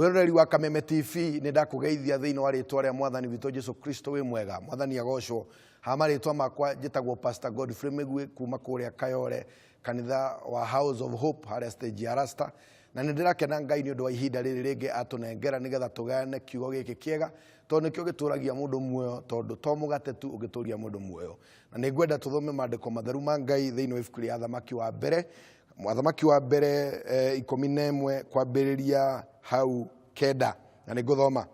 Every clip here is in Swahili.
Mweroreri wa Kameme TV nĩ ndakugeithia thĩinĩ wa rĩtwa rĩa Mwathani witũ Jesu Kristo wĩ mwega. Mwathani agocwo. Hama rĩtwa makwa njĩtagwo Pastor Godfrey Mĩgwi kuma kũrĩa Kayore kanitha wa House of Hope harĩa stage ya Rasta. Na nĩ ndĩrakena Ngai nĩ ũndũ wa ihinda rĩrĩ rĩngĩ atũnengera nĩgetha tũgayane kiugo gĩkĩ kĩega tondũ nĩkĩo gĩtũragia mũndũ muoyo tondũ to mũgate tu ũgĩtũria mũndũ muoyo. Na nĩ ngwenda tũthome maandĩko matheru ma Ngai thĩinĩ wa ibuku rĩa Athamaki wa mbere. Athamaki wa mbere 11 kwambĩrĩria hau kenda na nĩ ngũthoma.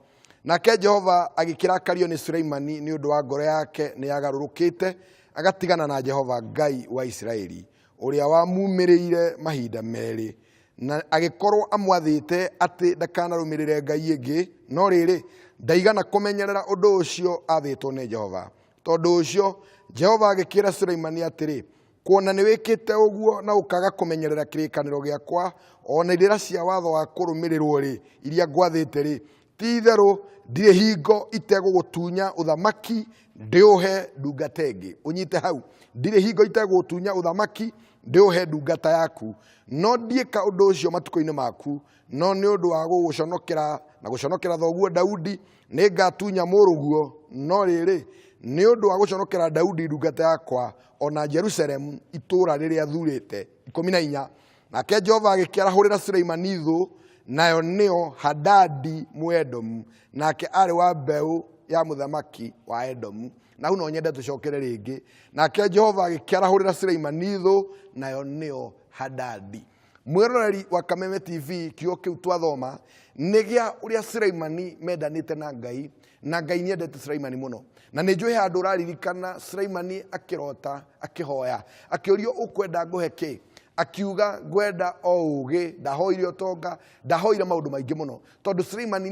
Nake Jehova agĩkĩrakario nĩ Sulaimani nĩ ũndũ wa ngoro yake nĩ yagarũrũkĩte agatigana na Jehova Ngai wa Isiraeli ũrĩa wamumĩrĩire mahinda merĩ na agĩkorwo amwathĩte atĩ ndakanarũmĩrĩre Ngai ĩngĩ no rĩrĩ ndaigana kũmenyerera ũndũ ũcio athĩtwo nĩ Jehova. Tondũ ũcio Jehova agĩkĩra Sulaimani atĩrĩ, kuona nĩ wĩkĩte ũguo na ũkaga kũmenyerera kĩrĩkanĩro gĩakwa ona irĩra cia watho wa kũrũmĩrĩrwo rĩ iria ngwathĩte rĩ, ti-itherũ ndirĩ hingo itegũgũtunya ũthamaki ndĩũhe ndungata ĩngĩ. Ũnyite hau, ndirĩ hingo itegũgũtunya ũthamaki ndĩũhe ndungata yaku. No ndiĩka ũndũ ũcio matukũ-inĩ maku, no nĩ ũndũ wa gũgũconokera na gũconokera thoguo Daudi nĩngatunya mũrũguo, no rĩrĩ nĩ ũndũ wa gũconokera Daudi ndungata yakwa ona Jerusalemu itũũra rĩrĩa thurĩte. 14. Nake Jehova agĩkĩarahũrĩra Sulaimani thũ, nayo nĩyo Hadadi Mũedomu, nake arĩ wa mbeũ ya mũthamaki wa Edomu. Na hau no nyende tũcokere rĩngĩ. Nake Jehova agĩkĩarahũrĩra Sulaimani thũ, nayo nĩyo Hadadi. Mwĩroreri wa Kameme TV kiugo kĩu twathoma nĩ gĩa ũrĩa Sulaimani mendanĩte na Ngai, na Ngai nĩendete Sulaimani mũno. Na nĩ njũĩ handũ ũraririkana Sulaimani akĩrota akĩhoya akĩũrio ũkwenda ngũhe kĩ? Akiuga ngwenda o ũgĩ, ndahoire ũtonga, ndahoire maũndũ maingĩ mũno tondũ Sulaimani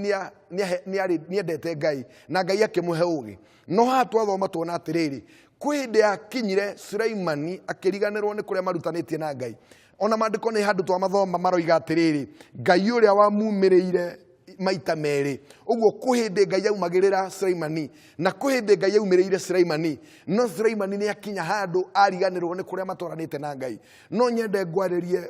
nĩendete Ngai na Ngai akĩmũhe ũgĩ. No haha twathoma tuona atĩrĩrĩ, kwĩ hĩndĩ yakinyire Sulaimani akĩriganĩrwo nĩ kũrĩa marutanĩtie na Ngai. Ona maandĩko nĩ handũ twamathoma maroiga atĩrĩrĩ, Ngai ũrĩa wamumĩrĩire maita merĩ. Ũguo kwĩ hĩndĩ Ngai aumagĩrĩra Sulaimani na kwĩ hĩndĩ Ngai aumĩrĩire Sulaimani, no Sulaimani nĩ akinya handũ ariganĩrwo nĩ kũrĩa matwaranĩte na Ngai. No nyende ngwarĩrie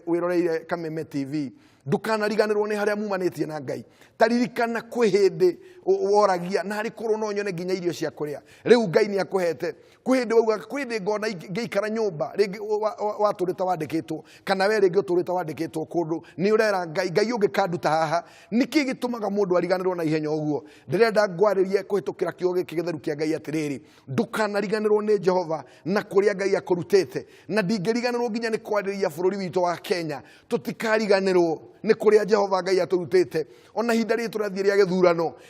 wĩroreire Kameme TV, ndukanariganĩrwo nĩ harĩa mumanĩtie na Ngai. Taririkana kwĩ hĩndĩ woragia na harĩ korwo no nyone nginya irio cia kũrĩa, rĩu Ngai nĩ akũhete. Kwĩ hĩndĩ wauga, kwĩ hĩndĩ ngona ngĩikara nyũmba rĩngĩ watũrĩte wandĩkĩtwo, kana we rĩngĩ ũtũrĩte wandĩkĩtwo kũndũ, nĩ ũrera Ngai, Ngai ũngĩkanduta haha nĩkĩ gĩtũmaga mũndũ ariganĩrwo na ihenya ũguo? Ndĩrenda ngwarĩrie kũhĩtũkĩra kiugo gĩkĩ gĩtheru kĩa Ngai atĩrĩrĩ, ndukanariganĩrwo nĩ Jehova na kũrĩa Ngai akũrutĩte. Na ndingĩriganĩrwo nginya nĩ kwarĩria bũrũri witũ wa Kenya, tũtikariganĩrwo nĩ kũrĩa Jehova Ngai atũrutĩte. Ona hinda rĩrĩ tũrathiĩ rĩa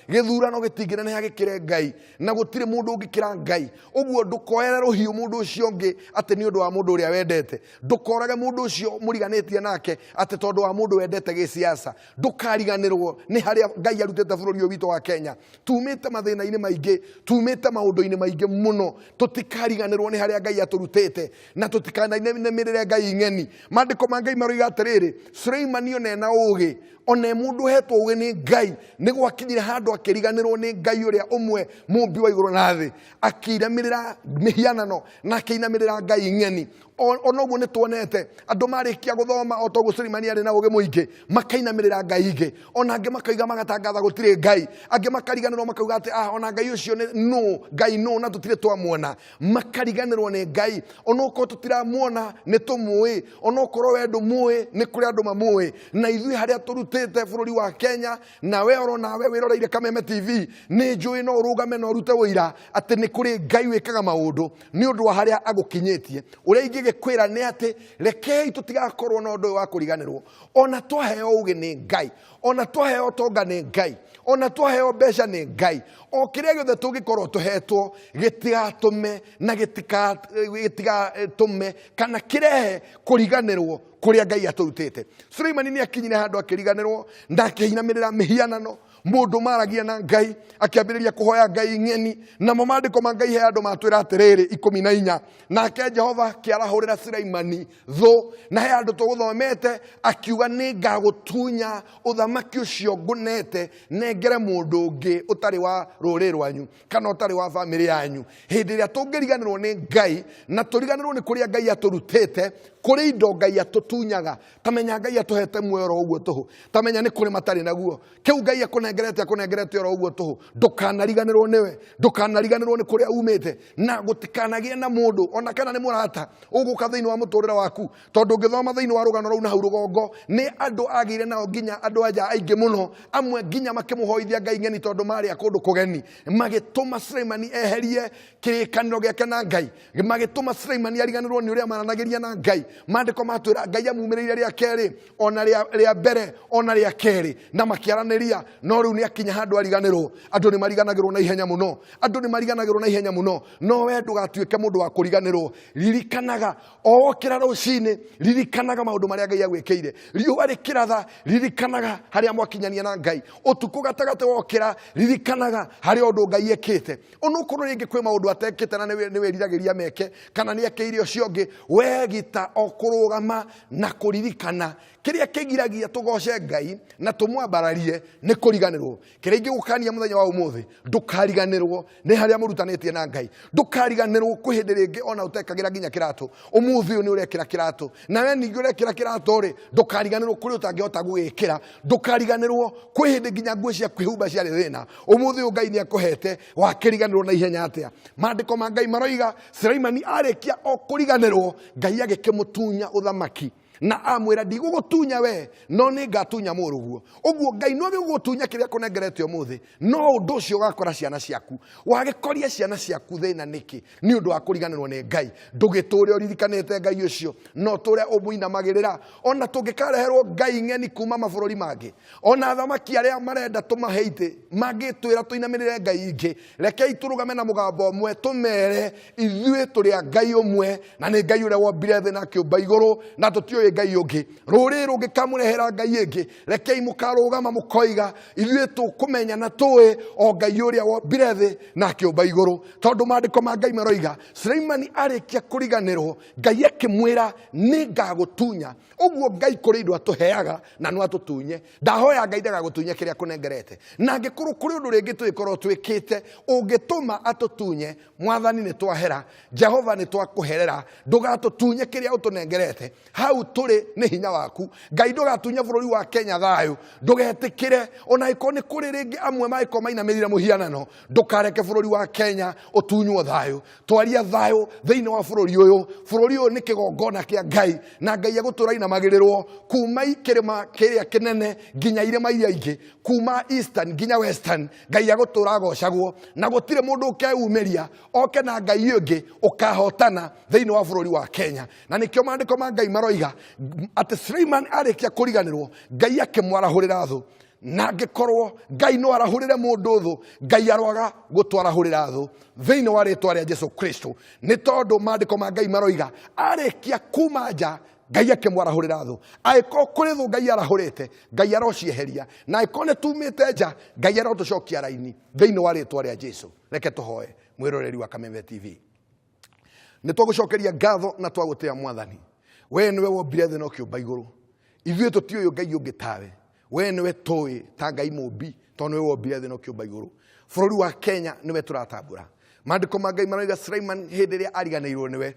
gĩthurano gĩtingĩneneha gĩkĩre Ngai na gũtirĩ mũndũ ũngĩkĩra Ngai. Ũguo ndũkoere rũhiũ mũndũ ũcio ũngĩ atĩ nĩ ũndũ wa mũndũ ũrĩa wendete. Ndũkorage mũndũ ũcio mũriganĩtie nake atĩ tondũ wa mũndũ wendete gĩsiasa. Ndũkariganĩrwo nĩ harĩa Ngai arutĩte bũrũri ũyũ witũ wa Kenya. Tumĩte mathĩna-inĩ maingĩ, tumĩte maũndũ-inĩ maingĩ mũno. Tũtikariganĩrwo nĩ harĩa Ngai atũrutĩte na tũtikanainemĩrĩre Ngai ng'eni. Maandĩko ma Ngai maroiga atĩrĩrĩ, Sulaimani ona ũgĩ, ona mũndũ hetwo ũgĩ nĩ Ngai, nĩ gwakinyire handũ akĩriganĩrwo nĩ Ngai ũrĩa ũmwe mũmbi wa igũrũ na thĩ, akĩinamĩrĩra mĩhianano na akĩinamĩrĩra Ngai ng'eni. Ona ũguo nĩ tuonete andũ marĩkia gũthoma o toguo Sulaimani arĩ na ũgĩ mũingĩ makainamĩrĩra Ngai ingĩ, ona angĩ makaiga magatangatha gũtirĩ Ngai, angĩ makariganĩrwo makauga atĩ ona Ngai ũcio no Ngai no na tũtirĩ twamuona. Makariganĩrwo nĩ Ngai, ona okorwo tũtiramuona nĩ tũmũĩ, ona okorwo we ndũmũĩ nĩ kũrĩ andũ mamũĩ. Na ithuĩ harĩa tũrutĩte bũrũri wa Kenya, na we oro nawe wĩroreire Kameme TV, nĩ njũĩ no ũrũgame na ũrute ũira atĩ nĩ kũrĩ Ngai wĩkaga maũndũ nĩ ũndũ wa harĩa agũkinyĩtie. Ũrĩa ingĩgĩkwĩra nĩ atĩ rekei tũtigakorwo na ũndũ ũyũ wa kũriganĩrwo. Ona twaheo ũgĩ nĩ Ngai, ona twaheo ũtonga nĩ Ngai, ona twaheo mbeca nĩ Ngai. O kĩrĩa gĩothe tũngĩkorwo tũhetwo gĩtigatũme na gĩtigatũme kana kĩrehe kũriganĩrwo kũrĩa Ngai atũrutĩte. Sulaimani nĩ akinyire handũ akĩriganĩrwo na akĩinamĩrĩra mĩhianano, mũndũ maragia na Ngai, akĩambĩrĩria kũhoya Ngai ng'eni. Namo maandĩko ma Ngai he andũ matwĩra atĩrĩrĩ 14, nake Jehova akĩarahũrĩra Sulaimani thũ, na he andũ tũgũthomete akiuga nĩ ngagũtunya ũthamaki ũcio ngũnete nengere mũndũ ũngĩ ũtarĩ wa rũrĩrĩ rwanyu kana ũtarĩ wa bamĩrĩ yanyu. Hĩndĩ ĩrĩa tũngĩriganĩrwo nĩ Ngai na tũriganĩrwo nĩ kũrĩa Ngai atũrutĩte, kuri indo Ngai atutunyaga tamenya Ngai atuhete muoyo ro uguo tuhu tamenya ni kuri matari naguo kiu Ngai akunengerete ro uguo tuhu ndukanariganirwo niwe ndukanariganirwo ni kuria umite na gutikanagie na mundu ona kana ni murata uguka thiini wa muturira waku tondu ngithoma thiini wa rugano rau na hau rugongo ni andu agire nao nginya andu aja aingi muno amwe nginya makimuhoithia Ngai ngeni tondu mari akundu kugeni magituma Suleimani eherie kirikaniro giake na Ngai magituma Suleimani ariganirwo ni uria maranagiria na Ngai mandiko matwira Ngai amumireire ria keri ona ria mbere ona ria keri na makiaraniria no riu ni akinya handu ariganirwo andu ni mariganagirwo na ihenya muno andu ni mariganagirwo na ihenya muno no we ndugatuike mundu wa kuriganirwo ririkanaga okira rucini ririkanaga maundu maria Ngai agwikire riu ari kiratha ririkanaga haria mwakinyania na Ngai utuku gatagate wokira ririkanaga haria undu Ngai ekite onukorwo ringi kwi maundu atekite na ni wiriragiria meke kana ni ekeire ucio ngi wegita okurugama na kuririkana kiria kigiragia tugoce Ngai na tumwambararie ni kuriganirwo kiria ingigukania muthenya wa umuthi ndukariganirwo ni haria murutanitie na Ngai ndukariganirwo kwihindi ringi ona utekagira nginya kiratu umuthi uyu ni urekira kiratu na we ningi urekira kiratu ri ndukariganirwo kuri utangihota gwikira ndukariganirwo kwihindi nginya nguo cia kwihumba cia thina umuthi uyu Ngai ni akuhete wakiriganirwo na ihenya atia mandiko ma Ngai maroiga Suleimani arekia okuriganirwo Ngai agikimutunya uthamaki na amwira ndigugutunya we no ni ngatunya muruguo uguo Ngai no gigutunya kiria kunengerete umuthi no undu ucio ugakora ciana ciaku wagikoria ciana ciaku thina niki ni undu wa kuriganirwo ni Ngai ndugiture uririkanite Ngai ucio no tore umuinamagirira ona tungikareherwo Ngai ngeni kuma mabururi mangi ona thamaki aria marenda tumaheite magitwira tuinamirire Ngai ingi rekei turugame na mugambo mwe tumere ithuĩ turi Ngai umwe na ni Ngai uria wombire thĩ na kiumba iguru na tutio Ngai ungi ruri rungi kamurehera Ngai ingi rekei mukarugama mukoiga ithuĩ tukumenya na tuĩ o Ngai uria wombire thĩ na kiumba iguru tondu mandiko ma Ngai maroiga Suleimani arikia kuriganirwo Ngai akimwira ni ngagutunya uguo Ngai kuri indo atuheaga na no atutunye ndahoya Ngai ndagagutunya kiria kunengerete na ngikuru kuri undu ringi twikorwo twikite ungituma atutunye mwathani ni twahera Jehova ni twakuherera ndugatutunye kiria utunengerete hau turi ni hinya waku Ngai ndugatunya bururi wa Kenya thayu ndugetikire ona iko ni kuri ringi amwe maiko mainamirire muhianano ndukareke bururi wa Kenya utunywo thayu twaria thayu thiini wa bururi uyu ni kigongona kia Ngai na Ngai agutura inamagirirwo kuma ikirima kiria kinene nginya irima iria ingi kuma eastern nginya western Ngai agutura agocagwo na gutire mundu ukeumiria oke na Ngai ungi ukahotana thiini wa bururi wa Kenya na nikio mandiko ma Ngai maroiga ati Suleimani arikia kuriganirwo Ngai akimwarahurira thu na ngikorwo Ngai no arahurire mundu thu Ngai arwaga gutwarahurira thu thiini wa ritwa ria Jesu Kristo ni tondu mandiko ma Ngai maroiga arikia kuma nja Ngai akimwarahurira thu aiko kuri thu Ngai arahurite Ngai arocieheria na aiko ne tumite nja Ngai arotucokia raini thiini wa ritwa ria Jesu reke tuhoe mwiroreri wa Kameme TV ni twagucokeria ngatho na twagutia mwathani we niwe wombire thĩ na kiumba iguru ithuĩ tutiũĩ Ngai ũngĩ tawe we niwe tũĩ ta Ngai mũmbi tondũ niwe wombire thĩ na kiumba iguru bũrũri wa Kenya niwe turatambũra mandiko ma Ngai maroiga Suleimani hĩndĩ ĩrĩa ariganĩirwo niwe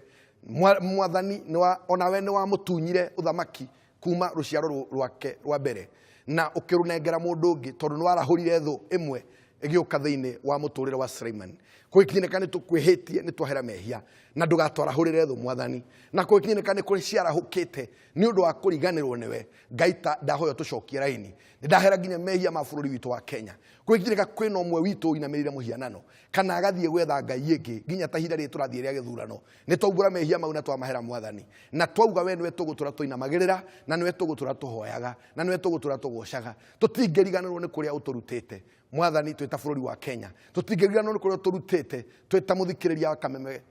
mwathani onawe ni wa mutunyire uthamaki kuma ruciaro rwake rwa mbere na ukirunengera mundu ungi tondu ni warahurire thu imwe igiuka thiini wa muturire wa Suleimani kwikinyeka ni tukwihitie ni twahera mehia na ndugatwarahurire thu mwathani na kwikinyeka ni kuri ciarahukite ni undu wa kuriganirwo niwe Ngai ndahoya tucokie raini ni ndahera nginya mehia ma bururi witu wa Kenya kwikinyeka kwina umwe witu inamirire muhianano kana agathie gwetha Ngai ingi nginya ta hinda ri turathie ria githurano ni twaubura mehia mau na twamahera mwathani na twauga we niwe tugutura tuinamagirira na niwe tugutura tuhoyaga na niwe tugutura tugocaga tutingeriganirwo ni kuria uturutite mwathani twita bururi wa Kenya tutingeriganirwo ni kuria uturutite twita muthikiriria wa Kameme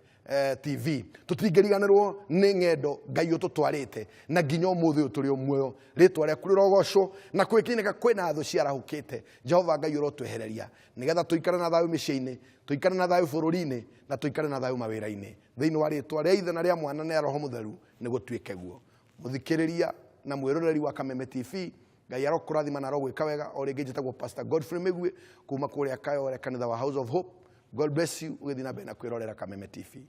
TV tutingeriganirwo ni ngendo Ngai ututwarite na nginya umuthi uturi umwe ritwa ria kuri rogocwo na kwikinyeka kwina thu ciarahukite Jehova Ngai urotwehereria nigetha tuikare na thayu miciini tuikare na thayu bururi-ini na tuikare na thayu mawira-ini thiini wa ritwa ria Ithe na ria Mwana na ria Roho Mutheru ni gutuike guo muthikiriria na mwiroreri wa Kameme TV Ngai arokurathima na arogwika wega o ringi njitagwo Pastor Godfrey Migwe kuma kuria Kayore kanitha wa House of Hope. God bless you. Ugithina bena kwirorera Kameme TV.